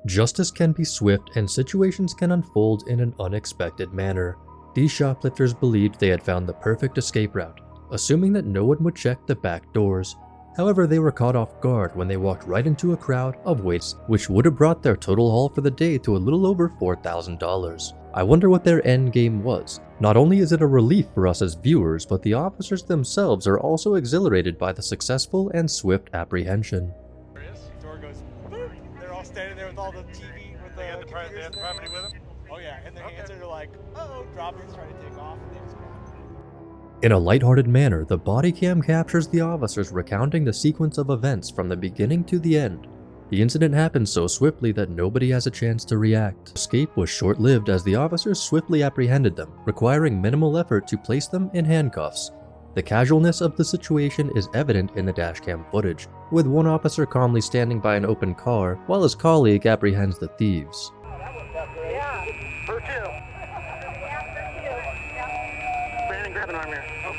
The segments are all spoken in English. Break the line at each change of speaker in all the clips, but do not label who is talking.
Justice can be swift and situations can unfold in an unexpected manner. These shoplifters believed they had found the perfect escape route, assuming that no one would check the back doors. However, they were caught off guard when they walked right into a crowd of waits, which would have brought their total haul for the day to a little over $4,000. I wonder what their end game was. Not only is it a relief for us as viewers, but the officers themselves are also exhilarated by the successful and swift apprehension.
Door goes, boom. They're all standing there with all the TV with the computers and property with them. Oh yeah, and their hands are like, uh-oh, dropping, trying to take off, and they just grab it.
In a lighthearted manner, the body cam captures the officers recounting the sequence of events from the beginning to the end. The incident happened so swiftly that nobody has a chance to react. Escape was short-lived as the officers swiftly apprehended them, requiring minimal effort to place them in handcuffs. The casualness of the situation is evident in the dashcam footage, with one officer calmly standing by an open car while his colleague apprehends the thieves.
Yeah, for two. Brandon, grab an arm here. Oh.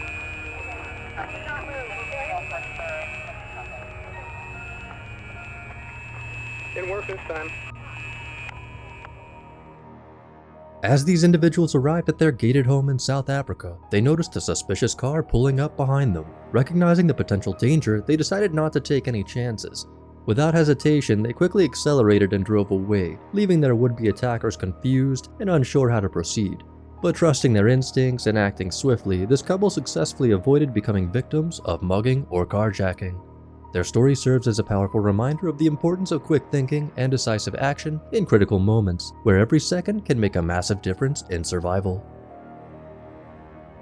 Didn't work this time.
As these individuals arrived at their gated home in South Africa, they noticed a suspicious car pulling up behind them. Recognizing the potential danger, they decided not to take any chances. Without hesitation, they quickly accelerated and drove away, leaving their would-be attackers confused and unsure how to proceed. But trusting their instincts and acting swiftly, this couple successfully avoided becoming victims of mugging or carjacking. Their story serves as a powerful reminder of the importance of quick thinking and decisive action in critical moments, where every second can make a massive difference in survival.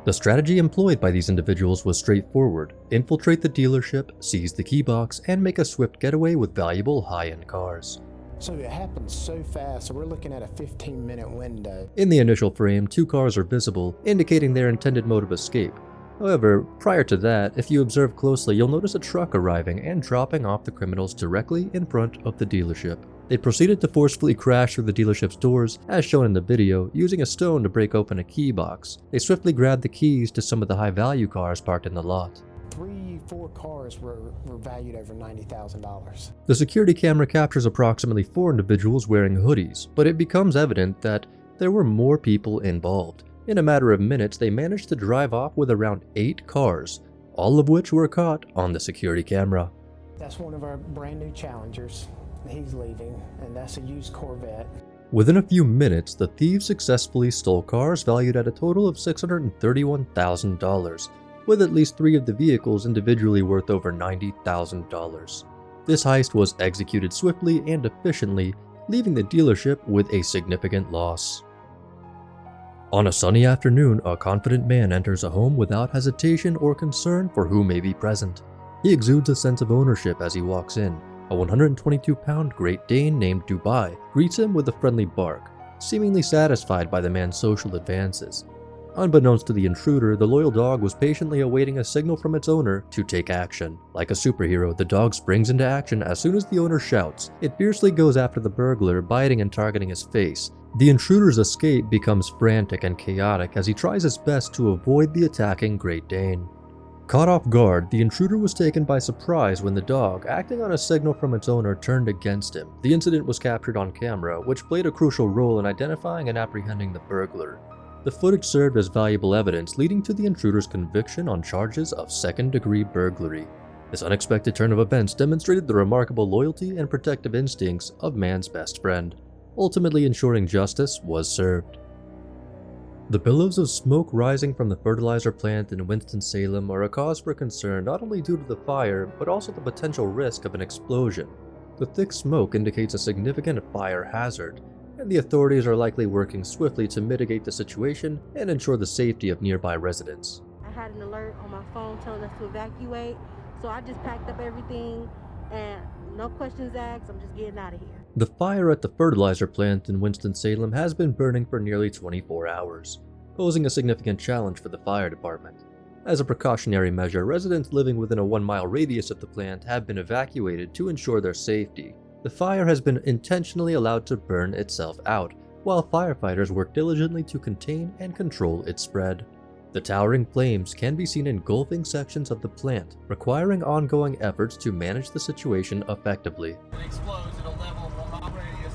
The strategy employed by these individuals was straightforward: infiltrate the dealership, seize the key box, and make a swift getaway with valuable high-end cars.
So it happened so fast, so we're looking at a 15-minute window.
In the initial frame, 2 cars are visible, indicating their intended mode of escape. However, prior to that, if you observe closely, you'll notice a truck arriving and dropping off the criminals directly in front of the dealership. They proceeded to forcefully crash through the dealership's doors, as shown in the video, using a stone to break open a key box. They swiftly grabbed the keys to some of the high-value cars parked in the lot.
4 cars were valued over $90,000.
The security camera captures approximately 4 individuals wearing hoodies, but it becomes evident that there were more people involved. In a matter of minutes, they managed to drive off with around 8 cars, all of which were caught on the security camera.
That's one of our brand new Challengers. He's leaving, and that's a used Corvette.
Within a few minutes, the thieves successfully stole cars valued at a total of $631,000, with at least 3 of the vehicles individually worth over $90,000. This heist was executed swiftly and efficiently, leaving the dealership with a significant loss. On a sunny afternoon, a confident man enters a home without hesitation or concern for who may be present. He exudes a sense of ownership as he walks in. A 122-pound Great Dane named Dubai greets him with a friendly bark, seemingly satisfied by the man's social advances. Unbeknownst to the intruder, the loyal dog was patiently awaiting a signal from its owner to take action. Like a superhero, the dog springs into action as soon as the owner shouts. It fiercely goes after the burglar, biting and targeting his face. The intruder's escape becomes frantic and chaotic as he tries his best to avoid the attacking Great Dane. Caught off guard, the intruder was taken by surprise when the dog, acting on a signal from its owner, turned against him. The incident was captured on camera, which played a crucial role in identifying and apprehending the burglar. The footage served as valuable evidence, leading to the intruder's conviction on charges of second-degree burglary. This unexpected turn of events demonstrated the remarkable loyalty and protective instincts of man's best friend, ultimately ensuring justice was served. The billows of smoke rising from the fertilizer plant in Winston-Salem are a cause for concern not only due to the fire, but also the potential risk of an explosion. The thick smoke indicates a significant fire hazard, and the authorities are likely working swiftly to mitigate the situation and ensure the safety of nearby residents.
I had an alert on my phone telling us to evacuate, so I just packed up everything and no questions asked, I'm just getting out of here.
The fire at the fertilizer plant in Winston-Salem has been burning for nearly 24 hours, posing a significant challenge for the fire department. As a precautionary measure, residents living within a 1-mile radius of the plant have been evacuated to ensure their safety. The fire has been intentionally allowed to burn itself out, while firefighters work diligently to contain and control its spread. The towering flames can be seen engulfing sections of the plant, requiring ongoing efforts to manage the situation effectively.
It explodes, it'll level 1-mile radius.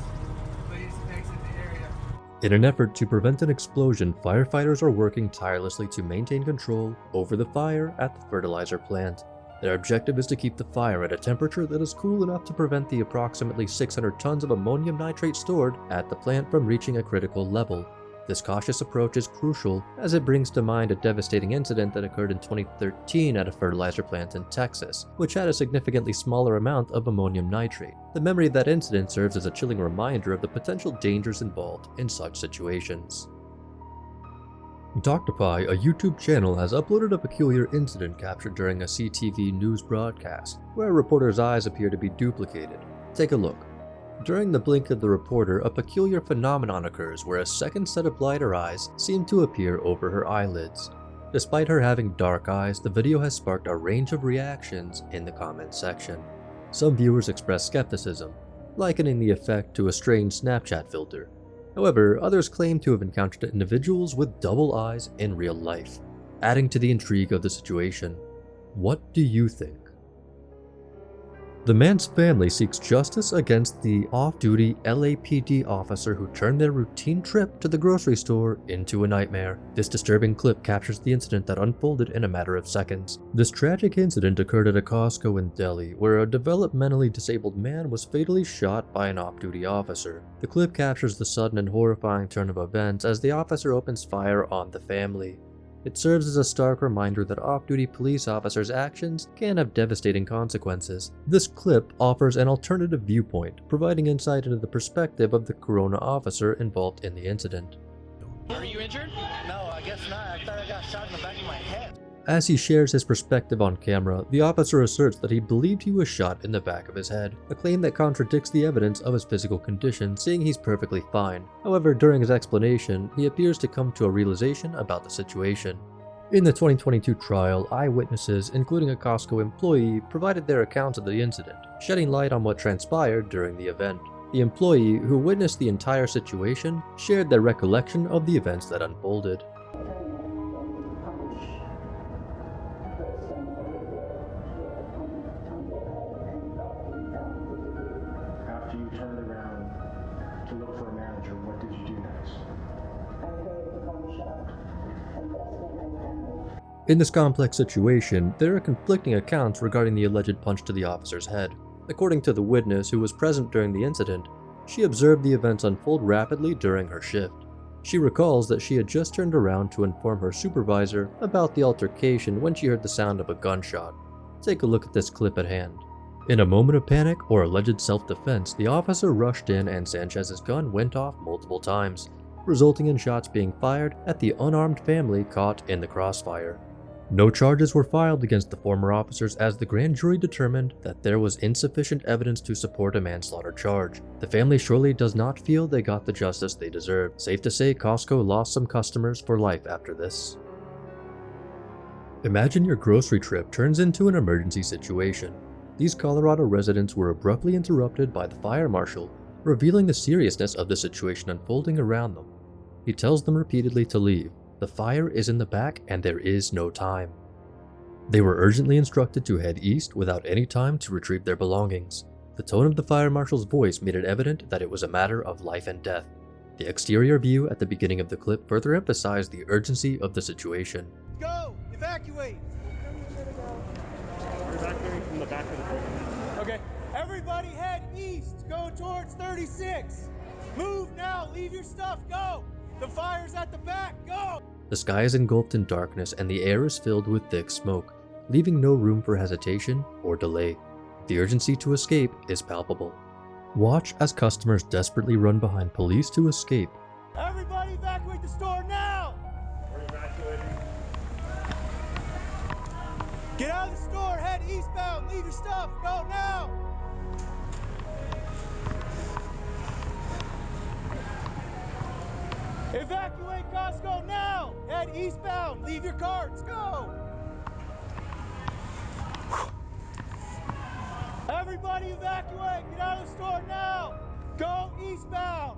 In an effort to prevent an explosion, firefighters are working tirelessly to maintain control over the fire at the fertilizer plant. Their objective is to keep the fire at a temperature that is cool enough to prevent the approximately 600 tons of ammonium nitrate stored at the plant from reaching a critical level. This cautious approach is crucial as it brings to mind a devastating incident that occurred in 2013 at a fertilizer plant in Texas, which had a significantly smaller amount of ammonium nitrate. The memory of that incident serves as a chilling reminder of the potential dangers involved in such situations. Doctopi, a YouTube channel, has uploaded a peculiar incident captured during a CTV news broadcast, where a reporter's eyes appear to be duplicated. Take a look. During the blink of the reporter, a peculiar phenomenon occurs where a second set of blighter eyes seem to appear over her eyelids. Despite her having dark eyes, the video has sparked a range of reactions in the comments section. Some viewers express skepticism, likening the effect to a strange Snapchat filter. However, others claim to have encountered individuals with double eyes in real life, adding to the intrigue of the situation. What do you think? The man's family seeks justice against the off-duty LAPD officer who turned their routine trip to the grocery store into a nightmare. This disturbing clip captures the incident that unfolded in a matter of seconds. This tragic incident occurred at a Costco in Delhi, where a developmentally disabled man was fatally shot by an off-duty officer. The clip captures the sudden and horrifying turn of events as the officer opens fire on the family. It serves as a stark reminder that off-duty police officers' actions can have devastating consequences. This clip offers an alternative viewpoint, providing insight into the perspective of the Corona officer involved in the incident.
Are you injured? No, I guess not. I thought I got shot in the back of my head.
As he shares his perspective on camera, the officer asserts that he believed he was shot in the back of his head, a claim that contradicts the evidence of his physical condition, saying he's perfectly fine. However, during his explanation, he appears to come to a realization about the situation. In the 2022 trial, eyewitnesses, including a Costco employee, provided their accounts of the incident, shedding light on what transpired during the event. The employee, who witnessed the entire situation, shared their recollection of the events that unfolded.
After you turned around to look for a manager, what did you do next?
In this complex situation, there are conflicting accounts regarding the alleged punch to the officer's head. According to the witness who was present during the incident, she observed the events unfold rapidly during her shift. She recalls that she had just turned around to inform her supervisor about the altercation when she heard the sound of a gunshot. Take a look at this clip at hand. In a moment of panic or alleged self-defense, the officer rushed in and Sanchez's gun went off multiple times, resulting in shots being fired at the unarmed family caught in the crossfire. No charges were filed against the former officers as the grand jury determined that there was insufficient evidence to support a manslaughter charge. The family surely does not feel they got the justice they deserve. Safe to say Costco lost some customers for life after this. Imagine your grocery trip turns into an emergency situation. These Colorado residents were abruptly interrupted by the fire marshal, revealing the seriousness of the situation unfolding around them. He tells them repeatedly to leave. The fire is in the back and there is no time. They were urgently instructed to head east without any time to retrieve their belongings. The tone of the fire marshal's voice made it evident that it was a matter of life and death. The exterior view at the beginning of the clip further emphasized the urgency of the situation.
Go! Evacuate!
We're evacuating from the back of the building.
Okay, everybody head east. Go towards 36. Move now. Leave your stuff. Go. The fire's at the back. Go.
The sky is engulfed in darkness and the air is filled with thick smoke, leaving no room for hesitation or delay. The urgency to escape is palpable. Watch as customers desperately run behind police to escape.
Everybody evacuate the store now.
We're evacuating.
Get out of the store. Head eastbound. Leave your stuff. Go now. Evacuate Costco now! Head eastbound! Leave your carts! Go! Everybody evacuate! Get out of the store now! Go eastbound!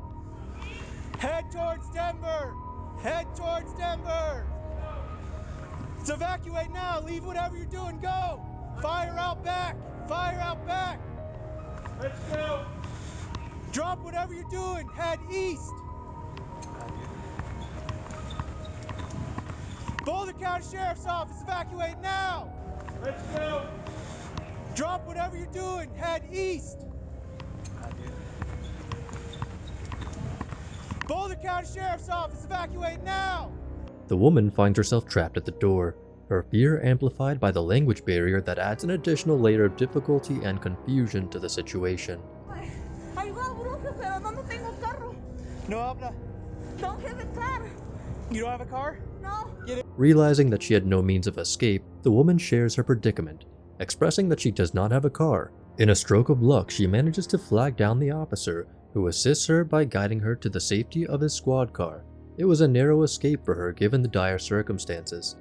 Head towards Denver! Head towards Denver! Let's evacuate now! Leave whatever you're doing! Go! Fire out back! Fire out back! Let's go! Drop whatever you're doing! Head east! Boulder County Sheriff's Office, evacuate now! Let's go! Drop whatever you're doing, head east! Boulder County Sheriff's Office, evacuate now!
The woman finds herself trapped at the door, her fear amplified by the language barrier that adds an additional layer of difficulty and confusion to the situation.
No habla.
Don't have a car.
You don't have a car?
No.
Realizing that she had no means of escape, the woman shares her predicament, expressing that she does not have a car. In a stroke of luck, she manages to flag down the officer, who assists her by guiding her to the safety of his squad car. It was a narrow escape for her given the dire circumstances.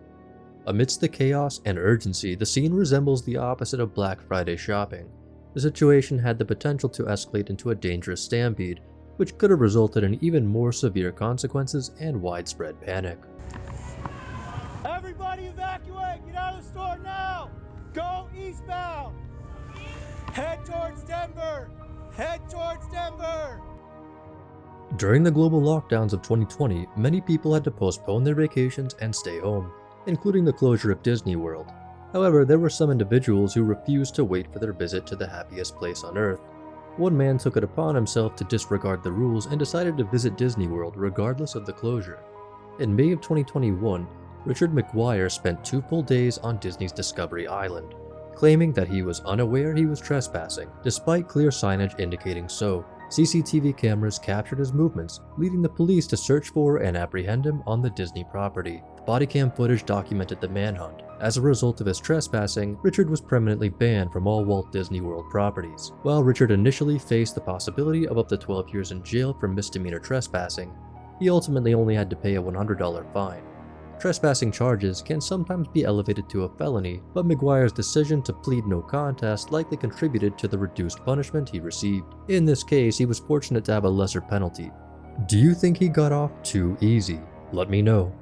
Amidst the chaos and urgency, the scene resembles the opposite of Black Friday shopping. The situation had the potential to escalate into a dangerous stampede, which could have resulted in even more severe consequences and widespread panic.
Everybody evacuate! Get out of the store now! Go eastbound! Head towards Denver! Head towards Denver!
During the global lockdowns of 2020, many people had to postpone their vacations and stay home, including the closure of Disney World. However, there were some individuals who refused to wait for their visit to the happiest place on Earth. One man took it upon himself to disregard the rules and decided to visit Disney World regardless of the closure. In May of 2021, Richard McGuire spent 2 full days on Disney's Discovery Island, claiming that he was unaware he was trespassing, despite clear signage indicating so. CCTV cameras captured his movements, leading the police to search for and apprehend him on the Disney property. Body cam footage documented the manhunt. As a result of his trespassing, Richard was permanently banned from all Walt Disney World properties. While Richard initially faced the possibility of up to 12 years in jail for misdemeanor trespassing, he ultimately only had to pay a $100 fine. Trespassing charges can sometimes be elevated to a felony, but McGuire's decision to plead no contest likely contributed to the reduced punishment he received. In this case, he was fortunate to have a lesser penalty. Do you think he got off too easy? Let me know.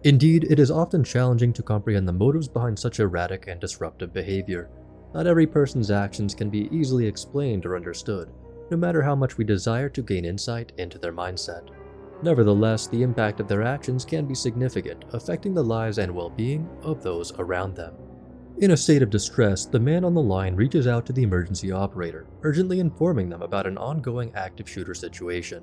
Indeed, it is often challenging to comprehend the motives behind such erratic and disruptive behavior. Not every person's actions can be easily explained or understood, no matter how much we desire to gain insight into their mindset. Nevertheless, the impact of their actions can be significant, affecting the lives and well-being of those around them. In a state of distress, the man on the line reaches out to the emergency operator, urgently informing them about an ongoing active shooter situation.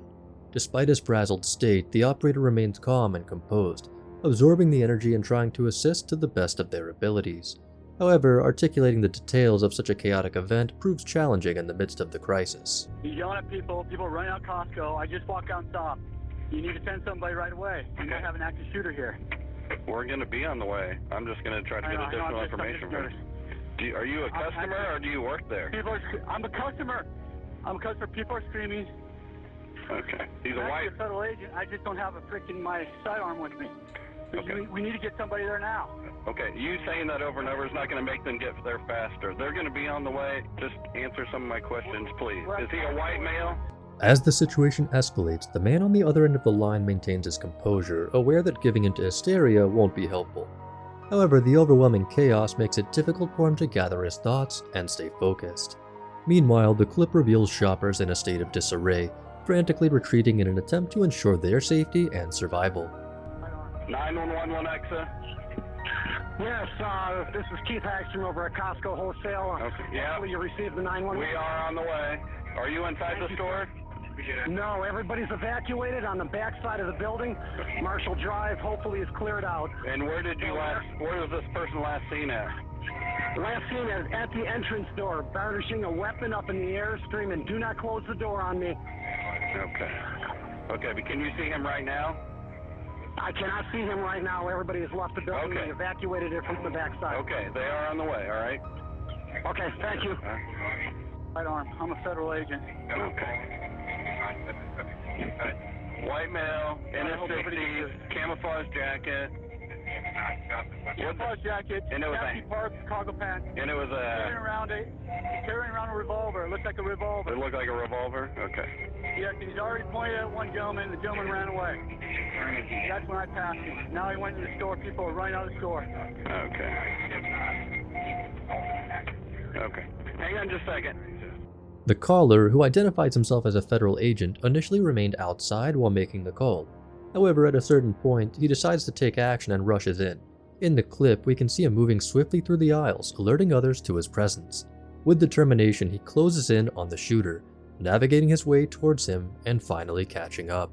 Despite his frazzled state, the operator remains calm and composed, absorbing the energy and trying to assist to the best of their abilities. However, articulating the details of such a chaotic event proves challenging in the midst of the crisis.
He's yelling at people running out Costco. I just walked out and saw him. You need to send somebody right away. We might have an active shooter here.
We're going to be on the way. I'm just going to try to get additional information from you. Are you a customer or do you work there?
I'm a customer. People are screaming.
Okay. He's
I'm
a white.
a federal agent. I just don't have a freaking my sidearm with me.
Okay.
We need to get somebody there now.
Okay. You saying that over and over is not going to make them get there faster. They're going to be on the way. Just answer some of my questions, please. Is he a white male?
As the situation escalates, the man on the other end of the line maintains his composure, aware that giving into hysteria won't be helpful. However, the overwhelming chaos makes it difficult for him to gather his thoughts and stay focused. Meanwhile, the clip reveals shoppers in a state of disarray, frantically retreating in an attempt to ensure their safety and survival.
911 Lenexa.
Yes, this is Keith Hagstrom over at Costco Wholesale.
Okay. Yeah.
Hopefully you received the 911.
We are on the way. Are you inside the store?
No, everybody's evacuated on the back side of the building. Marshall Drive hopefully is cleared out.
And where was this person last seen at?
Last seen at the entrance door, brandishing a weapon up in the air, screaming, "Do not close the door on me."
Okay. Okay, but can you see him right now?
I cannot see him right now. Everybody has left the building.
Okay.
They evacuated it from the back side.
Okay, they are on the way, all right?
Okay, thank you.
Sidearm. I'm a federal agent.
Okay. White male, in his 60s, camouflage jacket.
Camouflage jacket,
And it was
khaki park, cargo pants.
And it was
Carrying around a revolver. It looks like a revolver.
It looked like a revolver? Okay.
Yeah, he's already pointed at one gentleman. The gentleman ran away. That's when I passed him. Now he went to the store. People are running out of the store.
Okay. Okay. Hang on just a second.
The caller, who identifies himself as a federal agent, initially remained outside while making the call. However, at a certain point, he decides to take action and rushes in. In the clip, we can see him moving swiftly through the aisles, alerting others to his presence. With determination, he closes in on the shooter, navigating his way towards him and finally catching up.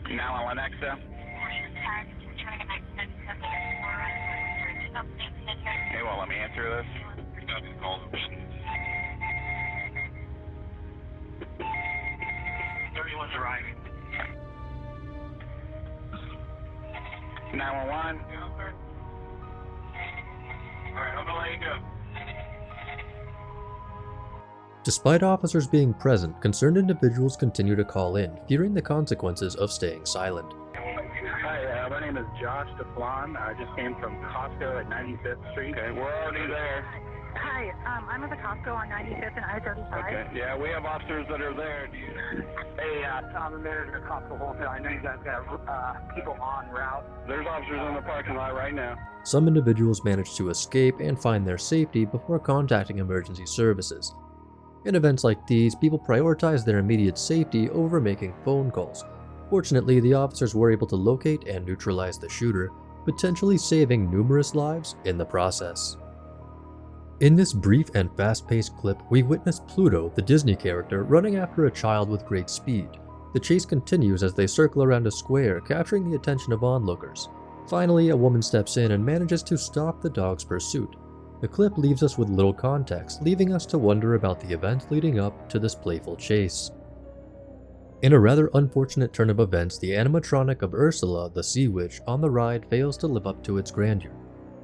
911 extra. Hey, well, let me answer this. 31's arriving. 911. Alright, I'm gonna let you go.
Despite officers being present, concerned individuals continue to call in, fearing the consequences of staying silent.
Hi, my name is Josh DeFlon. I just came from Costco at 95th Street. Okay, we're already there.
Hi, I'm at the Costco on 95th and I-35.
Okay, yeah, we have officers that are there. Hey, Tom, I'm there at Costco Wholesale. I know you guys got people on route. There's officers in the parking lot right now.
Some individuals manage to escape and find their safety before contacting emergency services. In events like these, people prioritize their immediate safety over making phone calls. Fortunately, the officers were able to locate and neutralize the shooter, potentially saving numerous lives in the process. In this brief and fast-paced clip, we witness Pluto, the Disney character, running after a child with great speed. The chase continues as they circle around a square, capturing the attention of onlookers. Finally, a woman steps in and manages to stop the dog's pursuit. The clip leaves us with little context, leaving us to wonder about the events leading up to this playful chase. In a rather unfortunate turn of events, the animatronic of Ursula, the Sea Witch, on the ride fails to live up to its grandeur.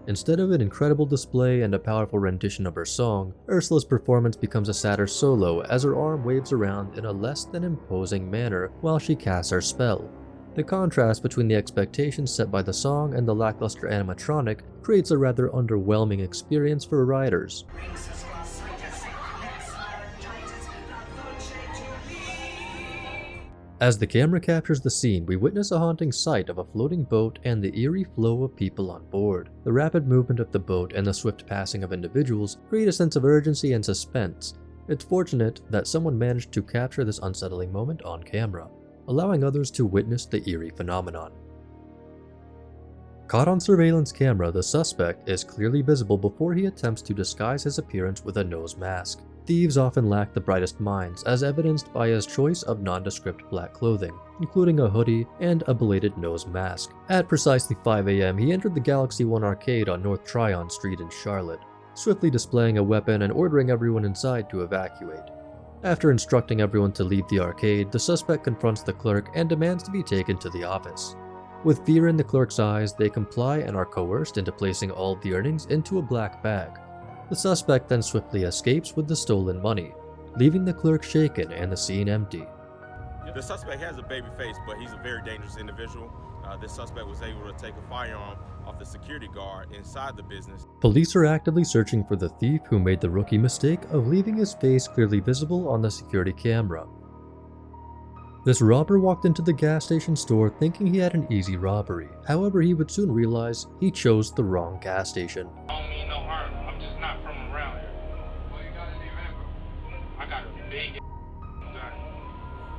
Instead of an incredible display and a powerful rendition of her song, Ursula's performance becomes a sadder solo as her arm waves around in a less than imposing manner while she casts her spell. The contrast between the expectations set by the song and the lackluster animatronic creates a rather underwhelming experience for riders. As the camera captures the scene, we witness a haunting sight of a floating boat and the eerie flow of people on board. The rapid movement of the boat and the swift passing of individuals create a sense of urgency and suspense. It's fortunate that someone managed to capture this unsettling moment on camera, allowing others to witness the eerie phenomenon. Caught on surveillance camera, the suspect is clearly visible before he attempts to disguise his appearance with a nose mask. Thieves often lack the brightest minds, as evidenced by his choice of nondescript black clothing, including a hoodie and a belated nose mask. At precisely 5 a.m., he entered the Galaxy One arcade on North Tryon Street in Charlotte, swiftly displaying a weapon and ordering everyone inside to evacuate. After instructing everyone to leave the arcade, the suspect confronts the clerk and demands to be taken to the office. With fear in the clerk's eyes, they comply and are coerced into placing all of the earnings into a black bag. The suspect then swiftly escapes with the stolen money, leaving the clerk shaken and the scene empty.
The suspect has a baby face, but he's a very dangerous individual. This suspect was able to take a firearm off the security guard inside the business.
Police are actively searching for the thief who made the rookie mistake of leaving his face clearly visible on the security camera. This robber walked into the gas station store thinking he had an easy robbery. However, he would soon realize he chose the wrong gas station.
I don't mean no harm. I'm just not from around here. Well, you got a new I got a big gun,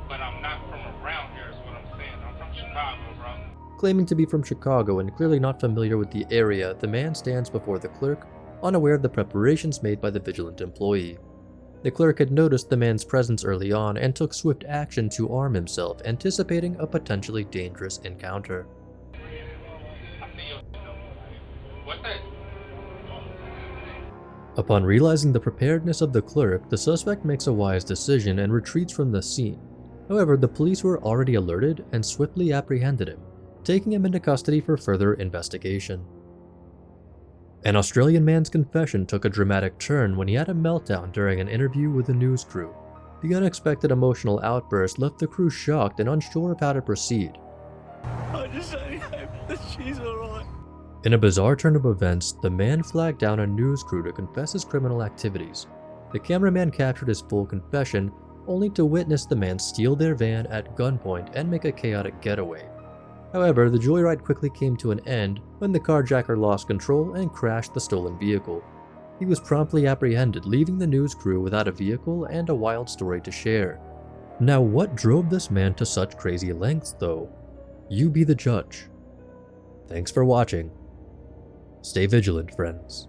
but I'm not from around here is what I'm saying. I'm from Chicago, bro.
Claiming to be from Chicago and clearly not familiar with the area, the man stands before the clerk, unaware of the preparations made by the vigilant employee. The clerk had noticed the man's presence early on and took swift action to arm himself, anticipating a potentially dangerous encounter. Upon realizing the preparedness of the clerk, the suspect makes a wise decision and retreats from the scene. However, the police were already alerted and swiftly apprehended him, taking him into custody for further investigation. An Australian man's confession took a dramatic turn when he had a meltdown during an interview with a news crew. The unexpected emotional outburst left the crew shocked and unsure of how to proceed.
I just hope that she's alright.
In a bizarre turn of events, the man flagged down a news crew to confess his criminal activities. The cameraman captured his full confession, only to witness the man steal their van at gunpoint and make a chaotic getaway. However, the joyride quickly came to an end when the carjacker lost control and crashed the stolen vehicle. He was promptly apprehended, leaving the news crew without a vehicle and a wild story to share. Now, what drove this man to such crazy lengths, though? You be the judge. Thanks for watching. Stay vigilant, friends.